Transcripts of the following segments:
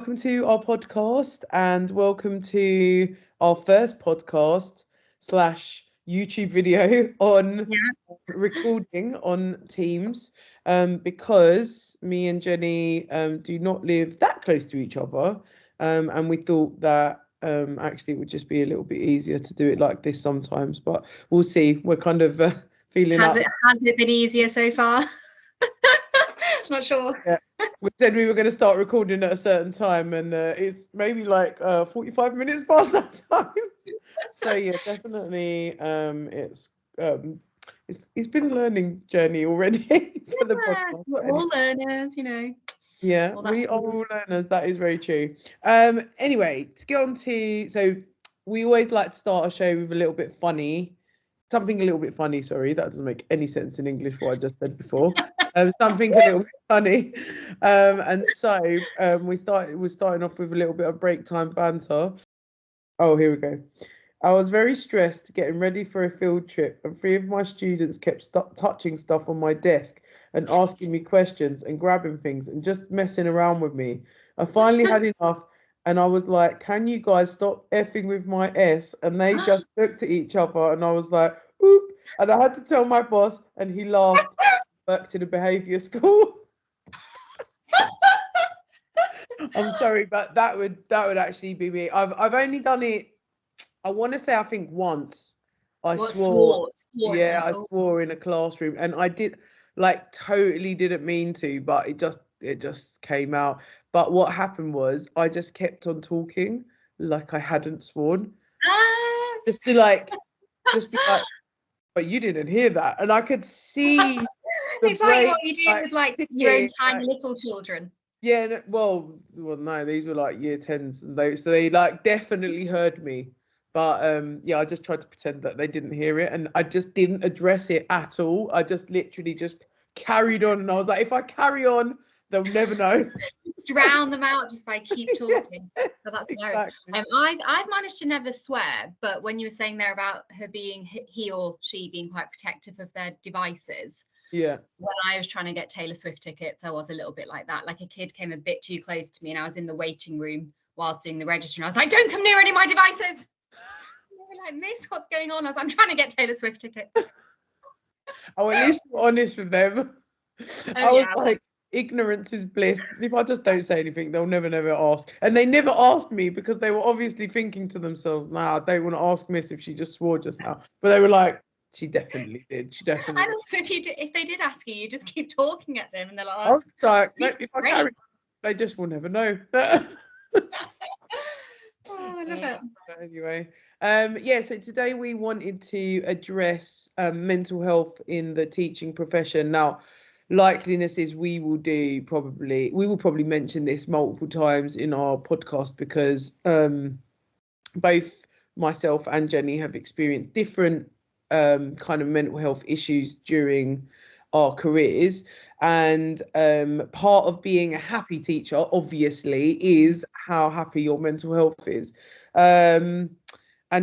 welcome to our podcast and welcome to our first podcast slash YouTube video on recording on Teams because me and Jenny do not live that close to each other and we thought that actually it would just be a little bit easier to do it like this sometimes, but we'll see. We're kind of feeling Has it been easier so far? Not sure. Yeah. We said we were going to start recording at a certain time and it's maybe like 45 minutes past that time. So yeah, definitely it's been a learning journey already for the podcast. We're all learners, you know. Yeah, we are all learners. That is very true. Anyway, to get on to, so we always like to start our show with a little bit funny. Something a little bit funny, sorry, that doesn't make any sense in English, what I just said before. Something a little bit funny. And so we're starting off with a little bit of break-time banter. Oh, here we go. I was very stressed getting ready for a field trip, and 3 of my students kept touching stuff on my desk and asking me questions and grabbing things and just messing around with me. I finally had enough. And I was like, can you guys stop effing with my S? And they just looked at each other and I was like, oop. And I had to tell my boss and he laughed. Worked in a behaviour school. I'm sorry, but that would actually be me. I've only done it, I want to say, I think once. I swore in a classroom and I did, like, totally didn't mean to, but it just came out. But what happened was I just kept on talking like I hadn't sworn. Just to just be like, but you didn't hear that. And I could see it's like what you do with like your own tiny little children. Yeah, well, no, these were like year 10s and so they like definitely heard me. But yeah, I just tried to pretend that they didn't hear it and I just didn't address it at all. I just literally just carried on and I was like, if I carry on, they'll never know. Drown them out just by keep talking. So that's hilarious. Exactly. I've managed to never swear, but when you were saying there about her being, he or she being quite protective of their devices. Yeah. When I was trying to get Taylor Swift tickets, I was a little bit like that. Like a kid came a bit too close to me and I was in the waiting room whilst doing the register and I was like, don't come near any of my devices. And they were like, miss, what's going on? I was like, I'm trying to get Taylor Swift tickets. Oh, at least you're honest with them. I was like, ignorance is bliss. If I just don't say anything, they'll never ask. And they never asked me because they were obviously thinking to themselves, nah, I don't want to ask Miss if she just swore just now. But they were like, she definitely did. She definitely And also if they did ask you, you just keep talking at them and they'll ask. I was like, if I carry, they just will never know. Oh, I love it. Anyway, yeah, so today we wanted to address mental health in the teaching profession. Now, likeliness is we will probably mention this multiple times in our podcast because both myself and Jenny have experienced different kind of mental health issues during our careers, and part of being a happy teacher obviously is how happy your mental health is, and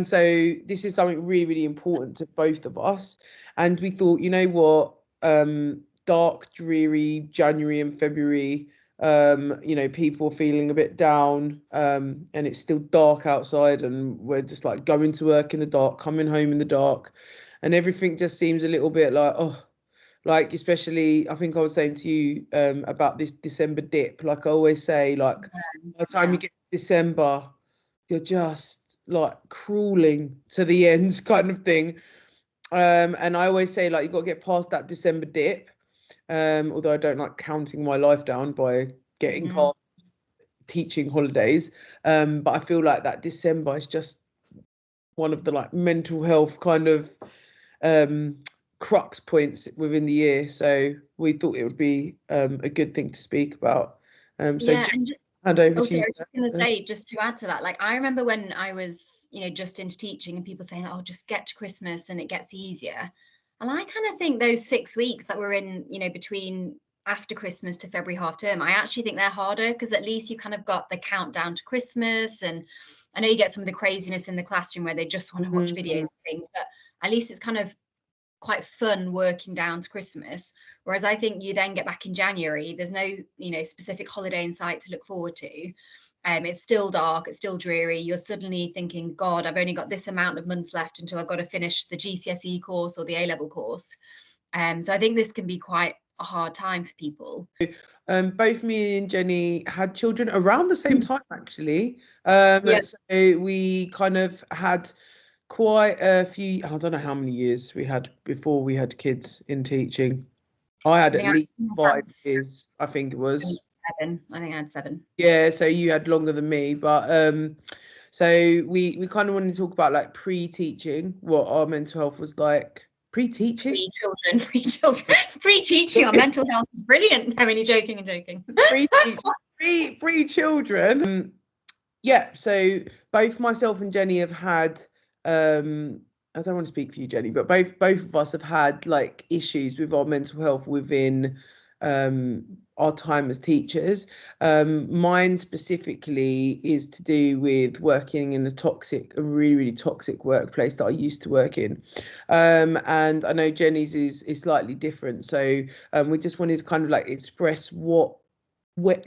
so this is something really important to both of us. And we thought, you know what, dark, dreary January and February, you know, people feeling a bit down, and it's still dark outside and we're just like going to work in the dark, coming home in the dark, and everything just seems a little bit like, oh, like, especially I think I was saying to you about this December dip. Like I always say, like by the time you get to December, you're just like crawling to the end kind of thing. And I always say, like, you got to get past that December dip. Although I don't like counting my life down by getting past teaching holidays. But I feel like that December is just one of the like mental health kind of crux points within the year. So we thought it would be a good thing to speak about. So yeah, and just hand over to you. I was just going to say, just to add to that, like I remember when I was, you know, just into teaching and people saying, oh, just get to Christmas and it gets easier. And I kind of think those 6 weeks that we're in, you know, between after Christmas to February half term, I actually think they're harder because at least you kind of got the countdown to Christmas. And I know you get some of the craziness in the classroom where they just want to watch videos and things, but at least it's kind of quite fun working down to Christmas. Whereas I think you then get back in January, there's no, you know, specific holiday in sight to look forward to. It's still dark, it's still dreary. You're suddenly thinking, God, I've only got this amount of months left until I've got to finish the GCSE course or the A-level course. So I think this can be quite a hard time for people. Both me and Jenny had children around the same time, actually. Yeah. So we kind of had quite a few, I don't know how many years we had before we had kids in teaching. I had at least 5 years, I think it was. 7. I think I had 7. Yeah, so you had longer than me, but so we kind of wanted to talk about like pre-teaching, what our mental health was like. Pre-teaching? Pre-teaching on mental health is brilliant. I'm only joking. Pre-children. Yeah, so both myself and Jenny have had I don't want to speak for you, Jenny, but both of us have had like issues with our mental health within our time as teachers. Mine specifically is to do with working in a really, really toxic workplace that I used to work in. And I know Jenny's is slightly different. So we just wanted to kind of like express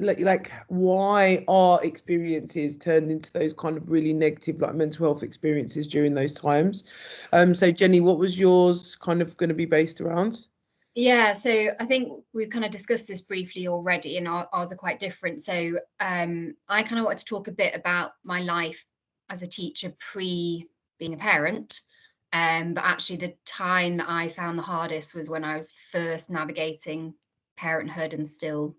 like why our experiences turned into those kind of really negative like mental health experiences during those times. So Jenny, what was yours kind of going to be based around? Yeah, so I think we've kind of discussed this briefly already, and ours are quite different. So I kind of wanted to talk a bit about my life as a teacher pre being a parent. But actually the time that I found the hardest was when I was first navigating parenthood and still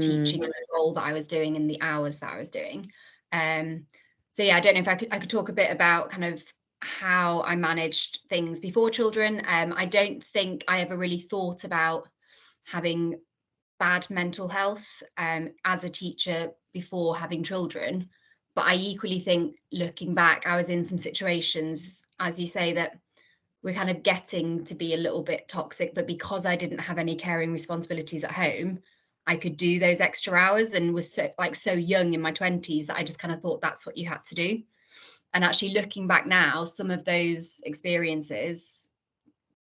teaching the role that I was doing and the hours that I was doing. So yeah, I don't know if I could talk a bit about kind of how I managed things before children. I don't think I ever really thought about having bad mental health as a teacher before having children. But I equally think, looking back, I was in some situations, as you say, that we're kind of getting to be a little bit toxic, but because I didn't have any caring responsibilities at home, I could do those extra hours, and was so young in my 20s that I just kind of thought that's what you had to do. And actually looking back now, some of those experiences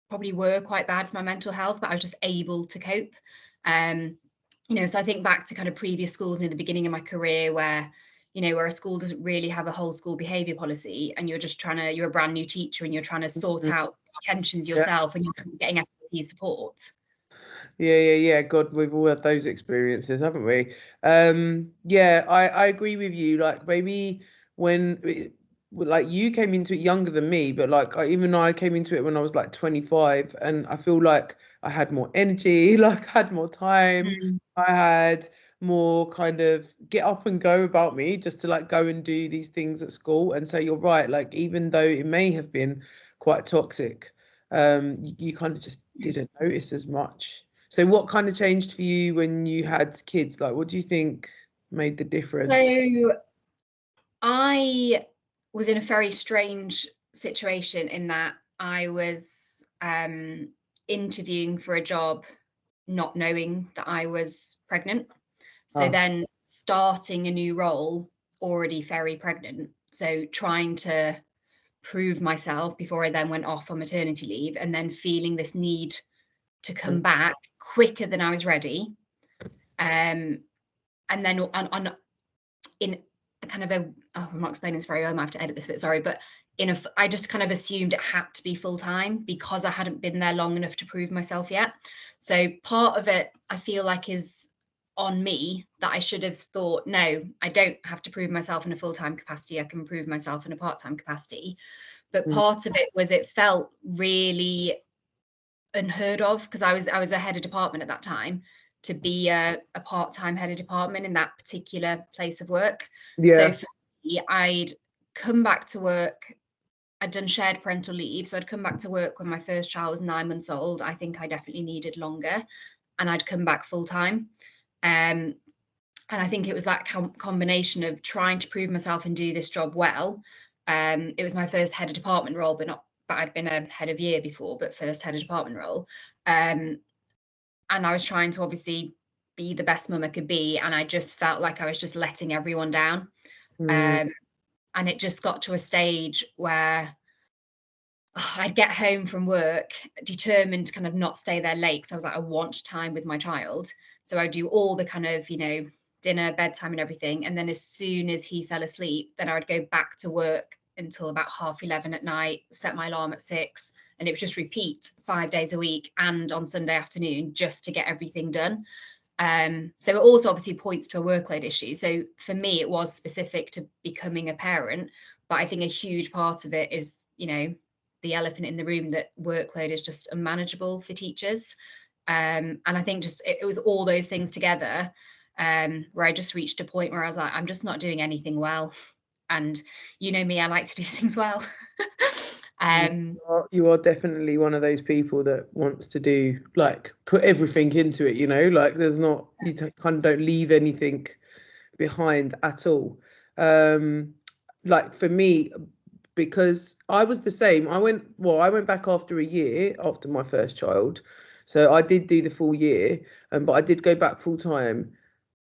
probably were quite bad for my mental health, but I was just able to cope. So I think back to kind of previous schools in the beginning of my career where a school doesn't really have a whole school behavior policy, and you're a brand new teacher and you're trying to sort out tensions yourself, and you're getting FLT support. Yeah. God, we've all had those experiences, haven't we? Yeah, I agree with you. Like maybe when like you came into it younger than me, but like I came into it when I was like 25, and I feel like I had more energy, like I had more time. I had more kind of get up and go about me, just to like go and do these things at school. And so you're right, like even though it may have been quite toxic, you kind of just didn't notice as much. So what kind of changed for you when you had kids? Like, what do you think made the difference? So I was in a very strange situation in that I was interviewing for a job not knowing that I was pregnant. So then starting a new role already very pregnant. So trying to prove myself before I then went off on maternity leave, and then feeling this need to come back quicker than I was ready. And then in kind of I'm not explaining this very well, I might have to edit this bit, sorry, but I just kind of assumed it had to be full time because I hadn't been there long enough to prove myself yet. So part of it, I feel like, is on me, that I should have thought, no, I don't have to prove myself in a full-time capacity, I can prove myself in a part-time capacity. But part of it was, it felt really unheard of, because I was a head of department at that time, to be a part-time head of department in that particular place of work. So for me, I'd come back to work, I'd done shared parental leave, so I'd come back to work when my first child was 9 months old. I think I definitely needed longer, and I'd come back full-time. And I think it was that combination of trying to prove myself and do this job well. It was my first head of department role, but I'd been a head of year before, but first head of department role. And I was trying to obviously be the best mum I could be, and I just felt like I was just letting everyone down. And it just got to a stage where I'd get home from work determined to kind of not stay there late, because I was like, I want time with my child. So I do all the kind of, dinner, bedtime and everything. And then as soon as he fell asleep, then I would go back to work until about 11:30 at night, set my alarm at 6, and it would just repeat 5 days a week and on Sunday afternoon just to get everything done. So it also obviously points to a workload issue. So for me, it was specific to becoming a parent, but I think a huge part of it is, you know, the elephant in the room, that workload is just unmanageable for teachers. And I think just it was all those things together, where I just reached a point where I was like, I'm just not doing anything well. And you know me, I like to do things well. You are definitely one of those people that wants to do, like, put everything into it, you know, like there's not, you kind of don't leave anything behind at all. Like for me, because I was the same, I went back after a year after my first child. So I did do the full year, but I did go back full time.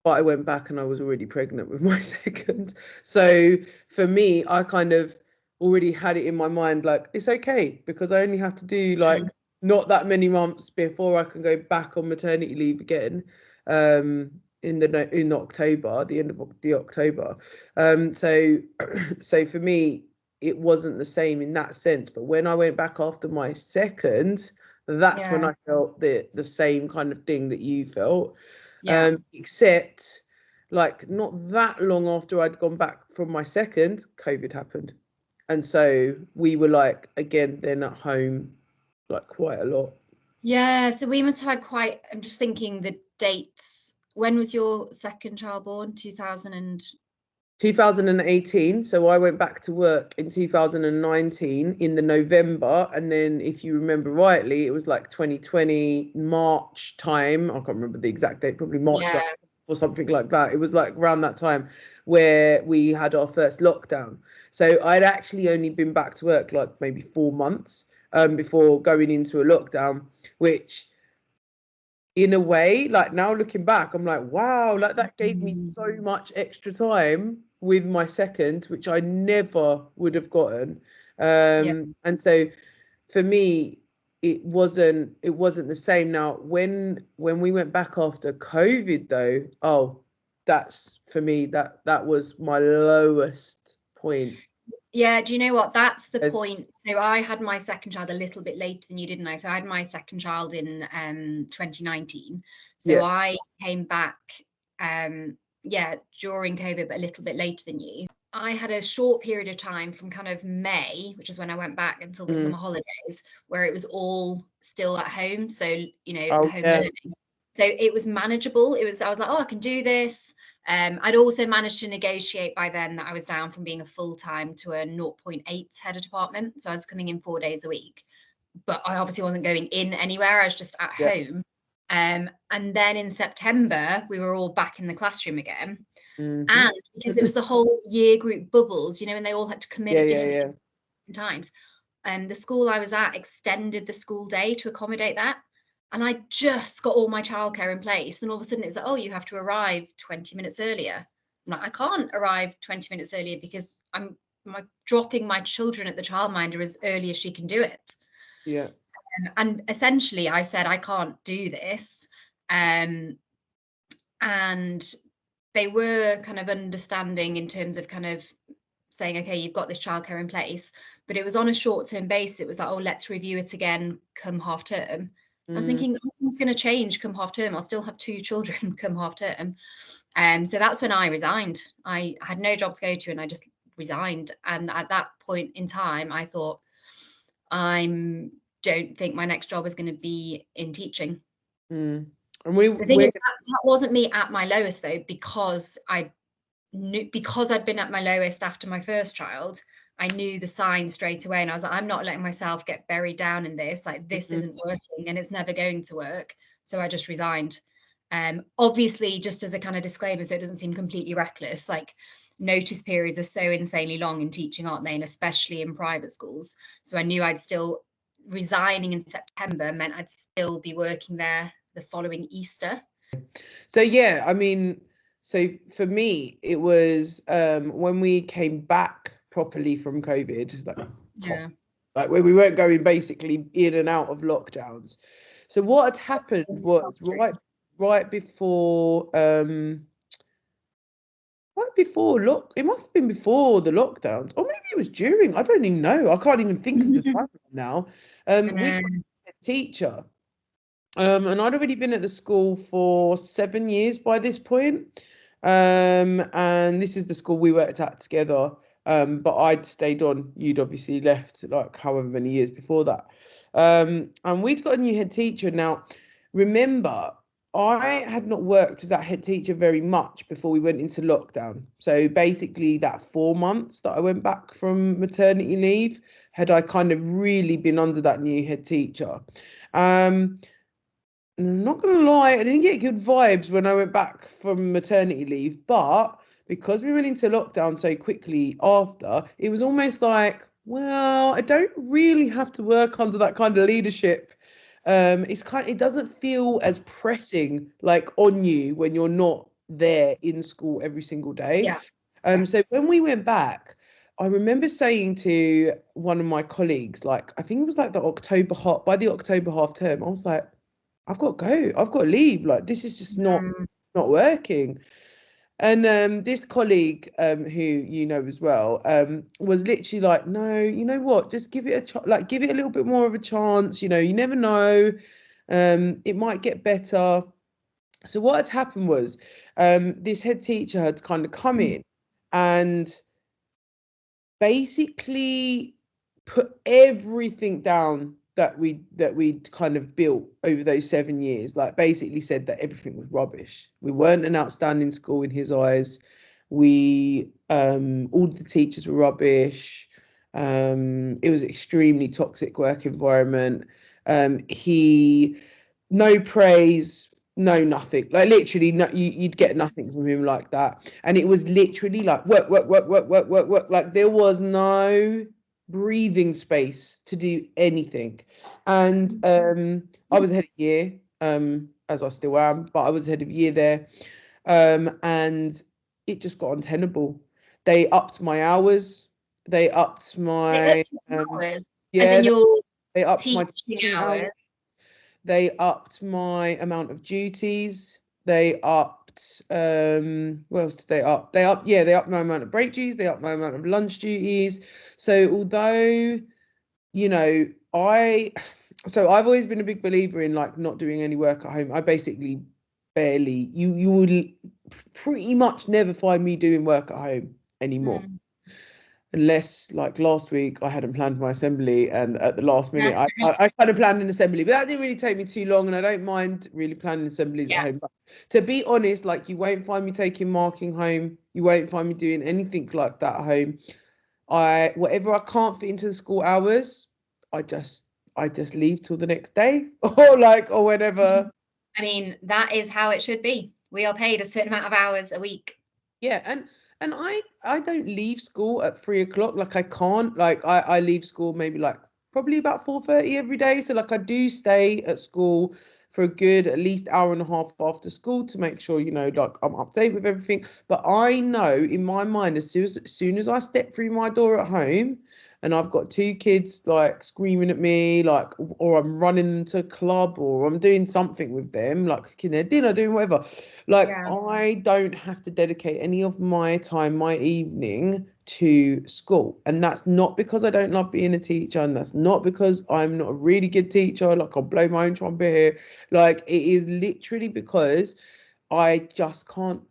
But I went back and I was already pregnant with my second. So for me, I kind of already had it in my mind, like, it's okay because I only have to do like not that many months before I can go back on maternity leave again, in October, the end of the October. So for me, it wasn't the same in that sense. But when I went back after my second, that's when I felt the same kind of thing that you felt. Except like not that long after I'd gone back from my second, COVID happened. And so we were like, again, then at home, like quite a lot. Yeah, so we must have had quite, I'm just thinking the dates. When was your second child born? 2018. So I went back to work in 2019 in the November. And then if you remember rightly, it was like 2020 March time. I can't remember the exact date, probably March or something like that. It was like around that time where we had our first lockdown. So I'd actually only been back to work like maybe 4 months before going into a lockdown, which in a way, like now looking back, I'm like, wow, like that gave me so much extra time with my second, which I never would have gotten. And so for me, it wasn't the same. Now, when we went back after COVID though, that's for me, that was my lowest point. Yeah, do you know what? That's the point. So I had my second child a little bit later than you, didn't I? So I had my second child in 2019. So I came back during COVID, but a little bit later than you. I had a short period of time from kind of May, which is when I went back, until the summer holidays, where it was all still at home. So, you know, home learning. So it was manageable. I was like, oh, I can do this. I'd also managed to negotiate by then that I was down from being a full-time to a 0.8 head of department. So I was coming in 4 days a week, but I obviously wasn't going in anywhere. I was just at home. And then in September, we were all back in the classroom again. And because it was the whole year group bubbles, you know, and they all had to come in at different times. And the school I was at extended the school day to accommodate that. And I just got all my childcare in place. Then all of a sudden it was like, oh, you have to arrive 20 minutes earlier. I'm like, I can't arrive 20 minutes earlier because I'm dropping my children at the childminder as early as she can do it. Yeah. And essentially I said, I can't do this. And they were kind of understanding in terms of kind of saying, okay, you've got this childcare in place, but it was on a short-term basis. It was like, oh, let's review it again come half term. I was thinking, nothing's going to change come half term. I'll still have 2 children come half term. So that's when I resigned. I had no job to go to and I just resigned. And at that point in time, I thought, I don't think my next job is going to be in teaching. And the thing is, that wasn't me at my lowest though, because I'd been at my lowest after my first child. I knew the signs straight away and I was like, I'm not letting myself get buried down in this. Like, this isn't working and it's never going to work. So I just resigned. Obviously, just as a kind of disclaimer, so it doesn't seem completely reckless, like notice periods are so insanely long in teaching, aren't they? And especially in private schools. So I knew resigning in September meant I'd still be working there the following Easter. So, yeah, I mean, so for me, it was when we came back properly from COVID, like where we weren't going basically in and out of lockdowns. So what had happened was right before right before it must have been before the lockdowns, or maybe it was during. I don't even know. I can't even think of the time now. With a teacher, and I'd already been at the school for 7 years by this point. And this is the school we worked at together. But I'd stayed on. You'd obviously left like however many years before that. And we'd got a new head teacher. Now, remember, I had not worked with that head teacher very much before we went into lockdown. So basically, that 4 months that I went back from maternity leave, had I kind of really been under that new head teacher. And I'm not gonna lie, I didn't get good vibes when I went back from maternity leave, but because we went into lockdown so quickly after, it was almost like, well, I don't really have to work under that kind of leadership. It doesn't feel as pressing like on you when you're not there in school every single day. Yeah. So when we went back, I remember saying to one of my colleagues, like I think it was like by the October half term, I was like, I've got to go. I've got to leave. Like this is just not working. And this colleague, who you know as well, was literally like, no, you know what? Just give it give it a little bit more of a chance. You know, you never know. It might get better. So what had happened was, this head teacher had kind of come in and basically put everything down that we'd kind of built over those 7 years, like basically said that everything was rubbish. We weren't an outstanding school in his eyes. We all the teachers were rubbish. It was extremely toxic work environment. He no praise, no nothing. Like literally, no, you'd get nothing from him like that. And it was literally like work, work, work, work, work, work, work. Like there was no breathing space to do anything. And I was ahead of year, as I still am, but I was ahead of year there. And it just got untenable. They upped my hours. They upped my hours, yeah, as in your they upped my teaching teaching hours. They upped my amount of duties. They upped what else did they up? They upped my amount of break duties, they upped my amount of lunch duties. So although, you know, I've always been a big believer in like not doing any work at home. I basically barely you will pretty much never find me doing work at home anymore. Unless like last week I hadn't planned my assembly and at the last minute I kind of planned an assembly, but that didn't really take me too long and I don't mind really planning assemblies at home. But to be honest, like you won't find me taking marking home. You won't find me doing anything like that at home. Whatever I can't fit into the school hours, I just leave till the next day or whenever. I mean, that is how it should be. We are paid a certain amount of hours a week. Yeah, and I don't leave school at 3 o'clock. Like I can't. Like I leave school maybe like probably about 4:30 every day. So like I do stay at school for a good at least hour and a half after school to make sure, you know, like I'm up to date with everything. But I know in my mind as soon as I step through my door at home and I've got two kids like screaming at me, like, or I'm running them to a club or I'm doing something with them, like cooking their dinner, doing whatever. Like I don't have to dedicate any of my time, my evening to school. And that's not because I don't love being a teacher, and that's not because I'm not a really good teacher, like I'll blow my own trumpet here. Like it is literally because I can't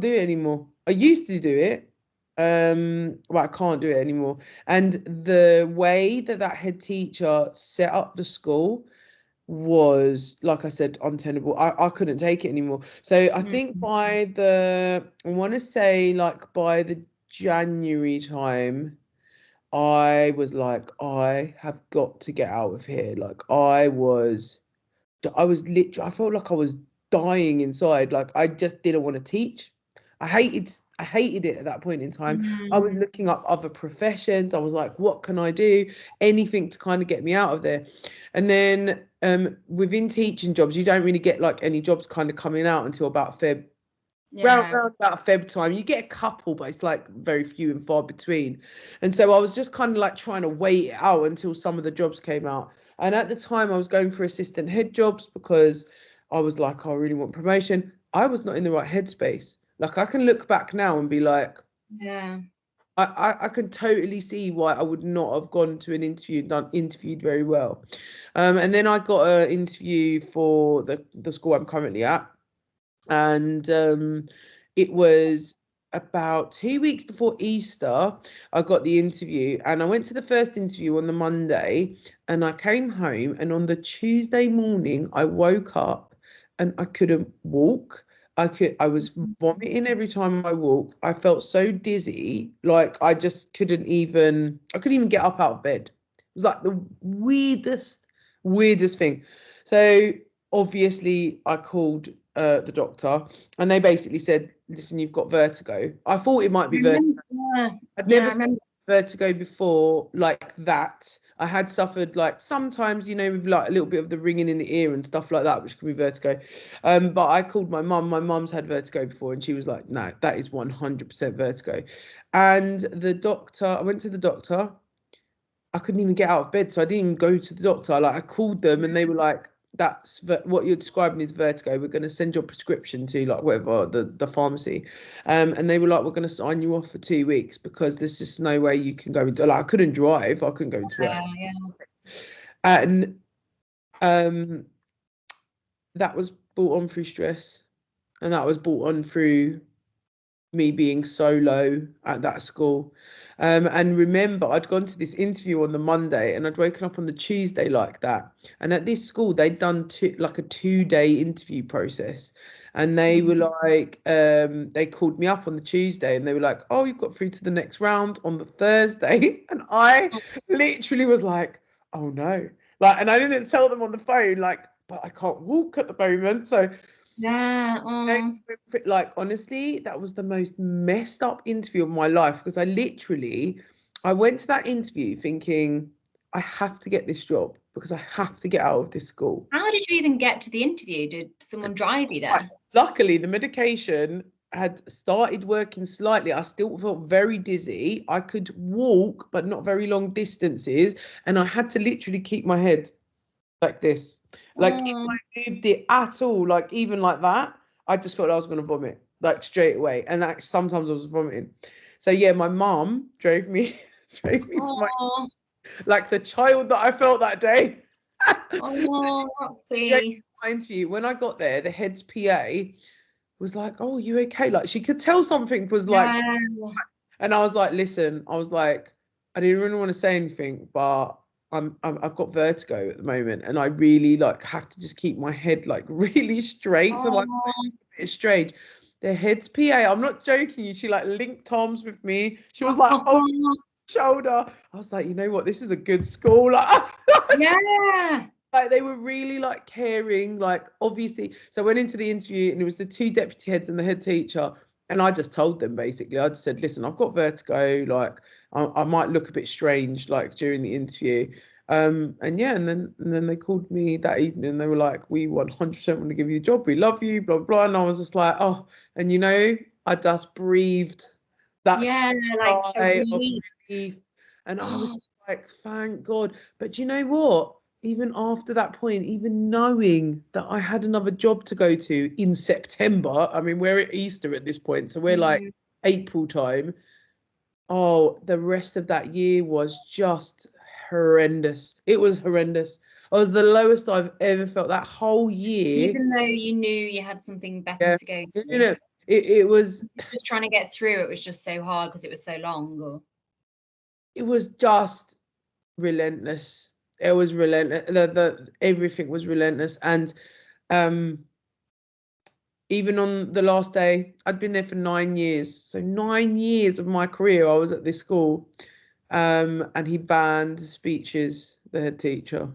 do it anymore. I used to do it. But I can't do it anymore. And the way that head teacher set up the school was, like I said, untenable. I couldn't take it anymore. So I think I want to say like by the January time, I was like, I have got to get out of here. Like I was literally, I felt like I was dying inside. Like I just didn't want to teach. I hated it at that point in time. I was looking up other professions. I was like, what can I do? Anything to kind of get me out of there. And then within teaching jobs, you don't really get like any jobs kind of coming out until about Feb. Round about Feb time, you get a couple, but it's like very few and far between. And so I was just kind of like trying to wait it out until some of the jobs came out. And at the time, I was going for assistant head jobs because I was like, I really want promotion. I was not in the right headspace. Like I can look back now and be like, yeah. I can totally see why I would not have gone to an interview and interviewed very well. And then I got an interview for the school I'm currently at. And it was about 2 weeks before Easter. I got the interview, and I went to the first interview on the Monday, and I came home, and on the Tuesday morning I woke up and I couldn't walk. I was vomiting every time I walked. I felt so dizzy, like I couldn't even get up out of bed. It was like the weirdest thing. So obviously I called the doctor, and they basically said, listen, you've got vertigo. I thought it might be vertigo. I'd never seen vertigo before like that. I had suffered like sometimes, with like a little bit of the ringing in the ear and stuff like that, which can be vertigo. But I called my mum. My mum's had vertigo before, and she was like, no, that is 100% vertigo. And I went to the doctor. I couldn't even get out of bed, so I didn't even go to the doctor. Like I called them, and they were like, that's what you're describing is vertigo. We're going to send your prescription to like whatever the pharmacy, and they were like, we're going to sign you off for 2 weeks because there's just no way you can go into, like I couldn't drive, I couldn't go into work. And that was brought on through stress, and that was brought on through me being so low at that school. And remember, I'd gone to this interview on the Monday, and I'd woken up on the Tuesday like that. And at this school, they'd done like a 2-day interview process. And they were like, they called me up on the Tuesday, and they were like, oh, you've got through to the next round on the Thursday. And I literally was like, oh no. Like, and I didn't tell them on the phone, like, but I can't walk at the moment. So yeah. Like honestly, that was the most messed up interview of my life, because I went to that interview thinking I have to get this job because I have to get out of this school. How did you even get to the interview? Did someone drive you there? Luckily, the medication had started working slightly. I still felt very dizzy. I could walk, but not very long distances, and I had to literally keep my head like this. Like if I moved it at all, like even like that, I just thought I was going to vomit, like straight away. And actually, sometimes I was vomiting. So yeah, my mum drove me to my, like the child that I felt that day. See. My interview. When I got there, the head's PA was like, "Oh, you okay?" Like she could tell something was like, and I was like, "Listen," I was like, I didn't really want to say anything, but I've got vertigo at the moment, and I really like have to just keep my head like really straight. So I'm a bit strange. The head's PA, I'm not joking you. She like linked arms with me. She was like, oh, shoulder. I was like, you know what? This is a good school. Like, yeah. Like they were really like caring. Like obviously, so I went into the interview, and it was the 2 deputy heads and the head teacher. And I just told them basically, I just said, listen, I've got vertigo, like I might look a bit strange like during the interview. And then they called me that evening, and they were like, we 100% want to give you the job, we love you, blah blah. And I was just like, oh, and I just breathed that like a relief. And I was like, thank God. But you know what? Even after that point, even knowing that I had another job to go to in September, I mean, we're at Easter at this point, so we're like April time. Oh, the rest of that year was just horrendous. It was horrendous. It was the lowest I've ever felt that whole year. Even though you knew you had something better to go to. You know, it was just trying to get through. It was just so hard because it was so long. Or it was just relentless. It was relentless. Everything was relentless. And even on the last day, I'd been there for 9 years. So 9 years of my career, I was at this school. And he banned speeches, the head teacher.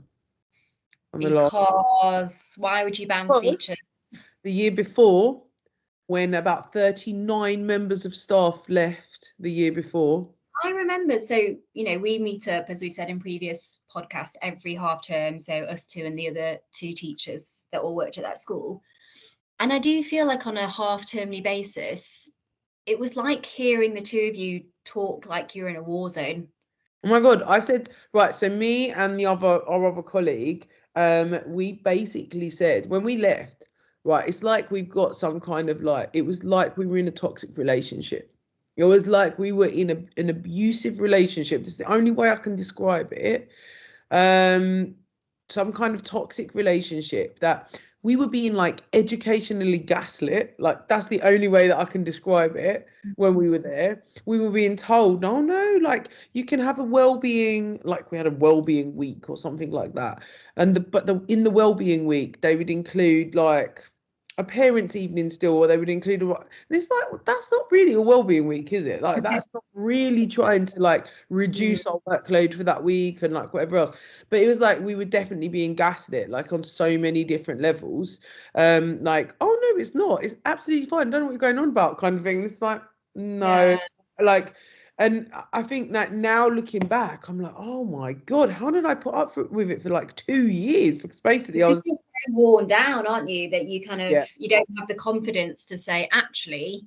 Because why would you ban speeches? The year before, when about 39 members of staff left the year before. I remember, so, we meet up, as we've said in previous podcasts, every half term. So us two and the other 2 teachers that all worked at that school. And I do feel like on a half termly basis, it was like hearing the 2 of you talk like you're in a war zone. Oh my God. I said, right, so me and our other colleague, we basically said when we left, right? It's like we've got some kind of like, it was like we were in a toxic relationship. It was like we were in an abusive relationship. This is the only way I can describe it. Some kind of toxic relationship that we were being like educationally gaslit. Like that's the only way that I can describe it. When we were there, we were being told, no, like you can have a well-being, like we had a well-being week or something like that. And in the well-being week, they would include like a parents' evening still, or they would include and it's like, well, that's not really a well-being week, is it? Like that's not really trying to like reduce our workload for that week and like whatever else. But it was like we were definitely being gaslit, like on so many different levels. Like, oh no, it's not. It's absolutely fine. I don't know what you're going on about, kind of thing. And it's like, no, like, and I think that now looking back, I'm like, oh my God, how did I put up with it for like 2 years? Because basically I was so worn down, aren't you? That you kind of, you don't have the confidence to say, actually,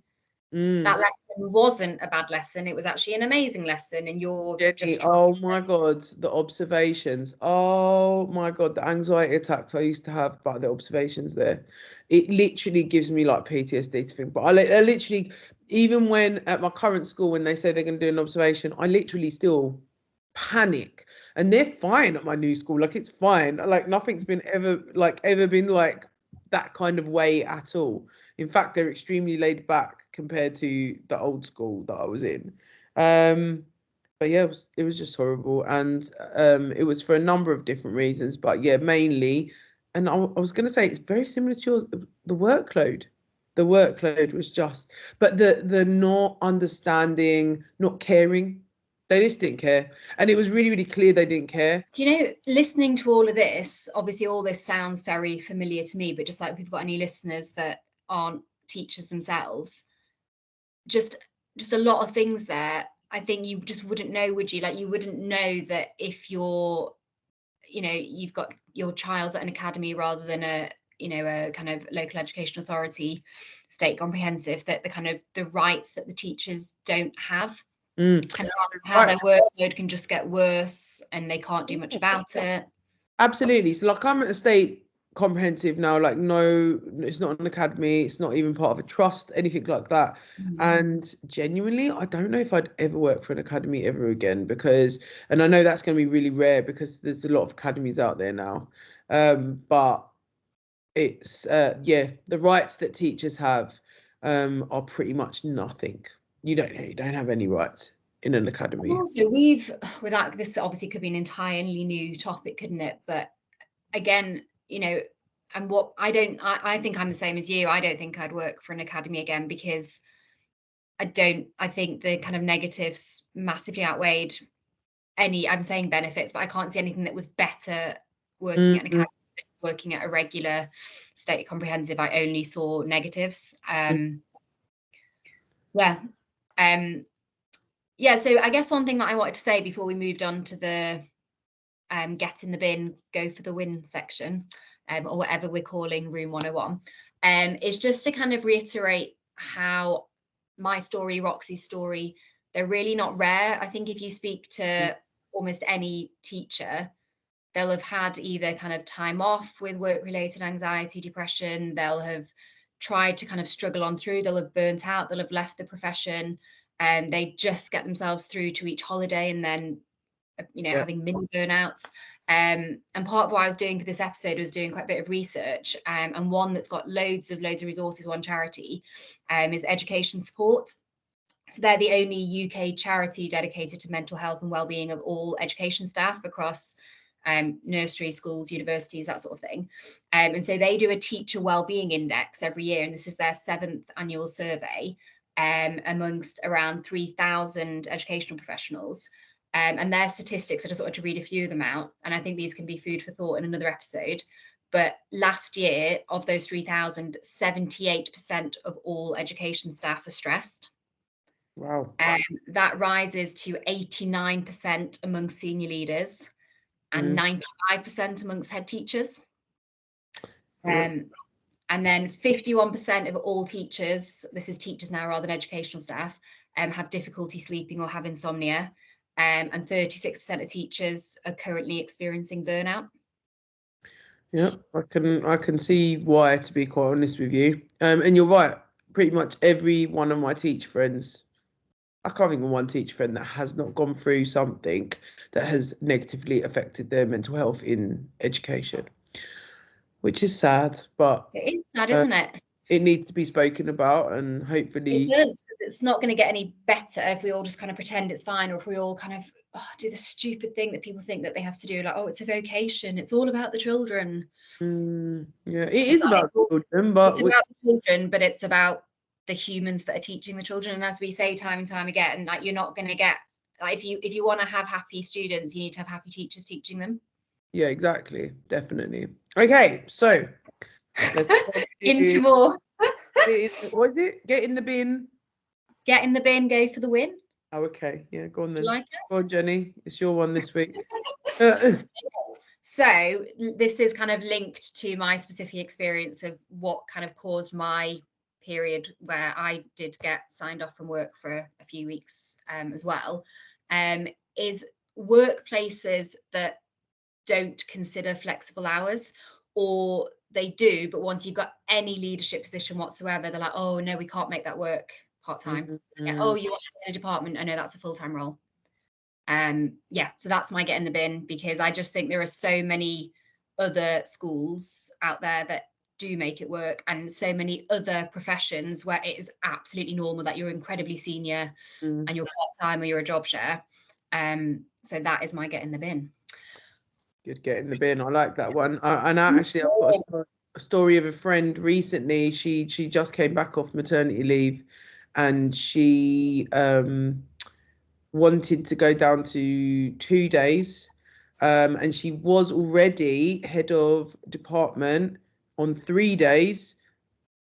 that lesson wasn't a bad lesson. It was actually an amazing lesson. And you're just oh my God, the observations. Oh my God, the anxiety attacks I used to have by the observations there. It literally gives me like PTSD to think. But I literally, even when at my current school, when they say they're going to do an observation, I literally still panic. And they're fine at my new school. Like it's fine. Like nothing's been ever been like that kind of way at all. In fact, they're extremely laid back compared to the old school that I was in. But yeah, it was just horrible, and it was for a number of different reasons. But yeah, mainly, and I was going to say it's very similar to yours. The workload, was just, but the not understanding, not caring. They just didn't care, and it was really, really clear they didn't care. You know, listening to all of this, obviously, all this sounds very familiar to me. But just like, if we've got any listeners that aren't teachers themselves, just a lot of things there. I think you just wouldn't know, would you? Like, you wouldn't know that if you're, you know, you've got your child's at an academy rather than a, you know, a kind of local education authority, state comprehensive, that the kind of the rights that the teachers don't have, and how their workload can just get worse and they can't do much about it. Absolutely. So like I'm at a state comprehensive now, like no, it's not an academy, it's not even part of a trust, anything like that. And genuinely, I don't know if I'd ever work for an academy ever again, because, and I know that's going to be really rare because there's a lot of academies out there now. But it's yeah, the rights that teachers have are pretty much nothing. You don't have any rights in an academy. Also, without this, obviously could be an entirely new topic, couldn't it? But again, you know, and what I think I'm the same as you. I don't think I'd work for an academy again, because I think the kind of negatives massively outweighed any, I'm saying benefits, but I can't see anything that was better working at an academy than working at a regular state comprehensive. I only saw negatives. Yeah, so I guess one thing that I wanted to say before we moved on to the get in the bin, go for the win section, or whatever we're calling Room 101, is just to kind of reiterate how my story, Roxy's story, they're really not rare. I think if you speak to almost any teacher, they'll have had either kind of time off with work-related anxiety, depression, they'll have tried to kind of struggle on through, they'll have burnt out, they'll have left the profession, and they just get themselves through to each holiday and then, you know, having mini burnouts. And part of what I was doing for this episode was doing quite a bit of research, and one that's got loads of resources, one charity, is Education Support. So they're the only UK charity dedicated to mental health and wellbeing of all education staff across nursery, schools, universities, that sort of thing. And so they do a teacher wellbeing index every year, and this is their 7th annual survey amongst around 3,000 educational professionals. And their statistics, I just wanted to read a few of them out, and I think these can be food for thought in another episode. But last year, of those 3,000, 78% of all education staff are stressed. Wow. That rises to 89% among senior leaders and 95% amongst head teachers. And then 51% of all teachers, this is teachers now rather than educational staff, have difficulty sleeping or have insomnia. And 36% of teachers are currently experiencing burnout. Yeah, I can see why, to be quite honest with you. And you're right. Pretty much every one of my teacher friends, I can't think of one teacher friend that has not gone through something that has negatively affected their mental health in education, which is sad, but It is sad, isn't it? it needs to be spoken about, and It hopefully, does. It's not going to get any better if we all just kind of pretend it's fine, or if we all kind of do the stupid thing that people think that they have to do, like, oh, it's a vocation, it's all about the children. Yeah, it is about children, but it's about the children, but it's about the humans that are teaching the children. And as we say time and time again, like, you're not going to get, like, if you want to have happy students, you need to have happy teachers teaching them. Yeah, exactly, definitely. Okay, so let's into more. What is it? Get in the bin. Get in the bin, go for the win. Oh, okay. Yeah, go on then. Like it? Go on, Jenny. It's your one this week. So this is kind of linked to my specific experience of what kind of caused my period where I did get signed off from work for a few weeks as well, is workplaces that don't consider flexible hours, or they do, but once you've got any leadership position whatsoever, they're like, oh no, we can't make that work part-time. Yeah, oh, you want to be in a department? I know that's a full-time role. Yeah, so that's my get in the bin, because I just think there are so many other schools out there that do make it work, and so many other professions where it is absolutely normal that you're incredibly senior and you're part-time or you're a job share. So that is my get in the bin. Good, get in the bin. I like that one. And actually, I've got a story of a friend recently. She just came back off maternity leave, and she wanted to go down to 2 days, and she was already head of department on 3 days.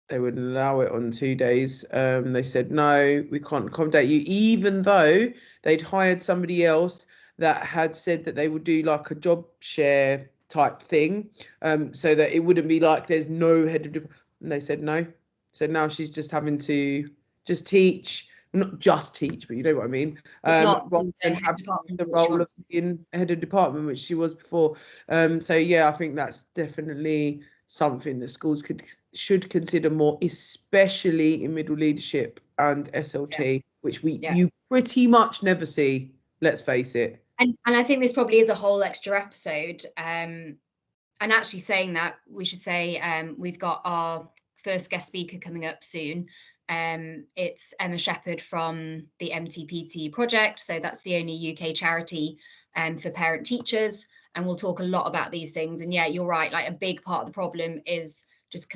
They wouldn't allow it on 2 days. They said, no, we can't accommodate you, even though they'd hired somebody else that had said that they would do like a job share type thing, so that it wouldn't be like there's no head of department. And they said no. So now she's just having to just teach, not just teach, but you know what I mean. Rather than have the role of being head of department, which she was before. So yeah, I think that's definitely something that schools should consider more, especially in middle leadership and SLT, which you pretty much never see. Let's face it. And I think this probably is a whole extra episode. And actually, saying that, we should say we've got our first guest speaker coming up soon. It's Emma Shepherd from the MTPT project. So that's the only UK charity for parent teachers. And we'll talk a lot about these things. And yeah, you're right. Like, a big part of the problem is just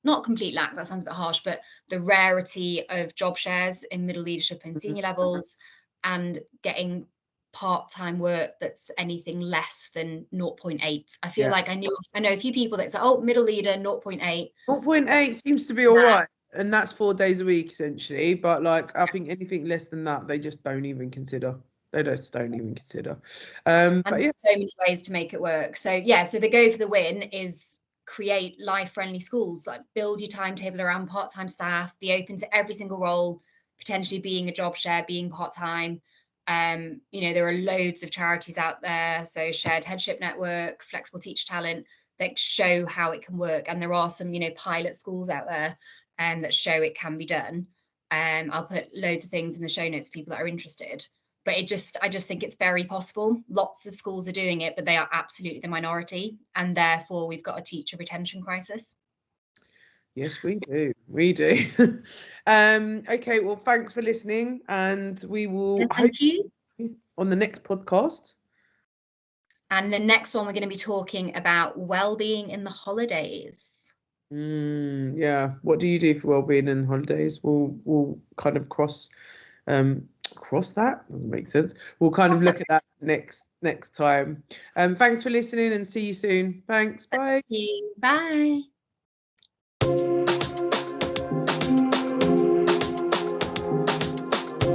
not complete lack, that sounds a bit harsh, but the rarity of job shares in middle leadership and senior levels, and getting part-time work that's anything less than 0.8. I feel like I know a few people that say, oh, middle leader 0.8. 0.8 seems to be all right. And that's 4 days a week essentially. But like, I think anything less than that, they just don't even consider. They just don't even consider. And there's so many ways to make it work. So yeah, so the go for the win is create life-friendly schools, like build your timetable around part-time staff, be open to every single role, potentially being a job share, being part-time. You know, there are loads of charities out there, so Shared Headship Network, Flexible Teach Talent, that show how it can work. And there are some, you know, pilot schools out there that show it can be done. I'll put loads of things in the show notes for people that are interested. But I just think it's very possible. Lots of schools are doing it, but they are absolutely the minority. And therefore, we've got a teacher retention crisis. Yes, we do. We do. Okay, well, thanks for listening. And we will thank you on the next podcast. And the next one, we're going to be talking about well-being in the holidays. Yeah. What do you do for well-being in the holidays? We'll kind of cross that. Doesn't make sense. We'll kind of look at that next time. Thanks for listening, and see you soon. Thanks. Bye. Thank you. Bye.